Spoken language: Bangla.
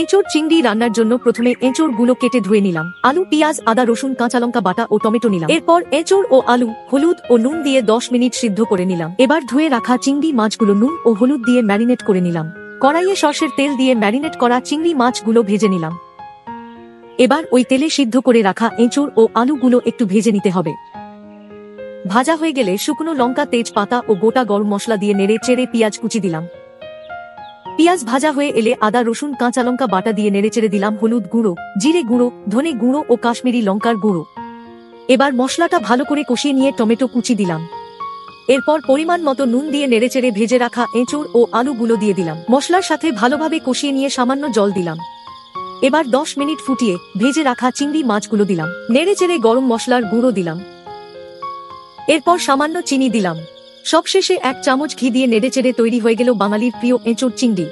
এঁচোড় চিংড়ি রান্নার জন্য প্রথমে এঁচোড় গুলো কেটে ধুয়ে নিলাম। আলু, পেঁয়াজ, আদা, রসুন, কাঁচা লঙ্কা বাটা ও টমেটো নিলাম। এরপর এঁচোড় ও আলু, হলুদ ও নুন দিয়ে 10 মিনিট সিদ্ধ করে নিলাম। এবার ধুয়ে রাখা চিংড়ি মাছগুলো নুন ও হলুদ দিয়ে ম্যারিনেট করে নিলাম। কড়াইয়ে সরষের তেল দিয়ে ম্যারিনেট করা চিংড়ি মাছগুলো ভেজে নিলাম। এবার ওই তেলে সিদ্ধ করে রাখা এঁচোড় ও আলুগুলো একটু ভেজে নিতে হবে। ভাজা হয়ে গেলে শুকনো লঙ্কা, তেজপাতা ও গোটা গরম মশলা দিয়ে নেড়ে চেড়ে পেঁয়াজ কুচি দিলাম। পেঁয়াজ ভাজা হয়ে এলে আদা, রসুন, কাঁচা লঙ্কা বাটা দিয়ে নেড়েচেড়ে দিলাম হলুদ গুঁড়ো, জিরে গুঁড়ো, ধনে গুঁড়ো ও কাশ্মীরি লঙ্কার গুঁড়ো। এবার মশলাটা ভালো করে কষিয়ে নিয়ে টমেটো কুচি দিলাম। এরপর পরিমাণ মতো নুন দিয়ে নেড়েচেড়ে ভেজে রাখা এঁচোড় ও আলুগুলো দিয়ে দিলাম। মশলার সাথে ভালোভাবে কষিয়ে নিয়ে সামান্য জল দিলাম। এবার 10 মিনিট ফুটিয়ে ভেজে রাখা চিংড়ি মাছগুলো দিলাম। নেড়েচেড়ে গরম মশলার গুঁড়ো দিলাম। এরপর সামান্য চিনি দিলাম। সবশেষে 1 চামচ ঘি দিয়ে নেড়েচেড়ে তৈরি হয়ে গেল বাঙালির প্রিয় এঁচোড় চিংড়ি।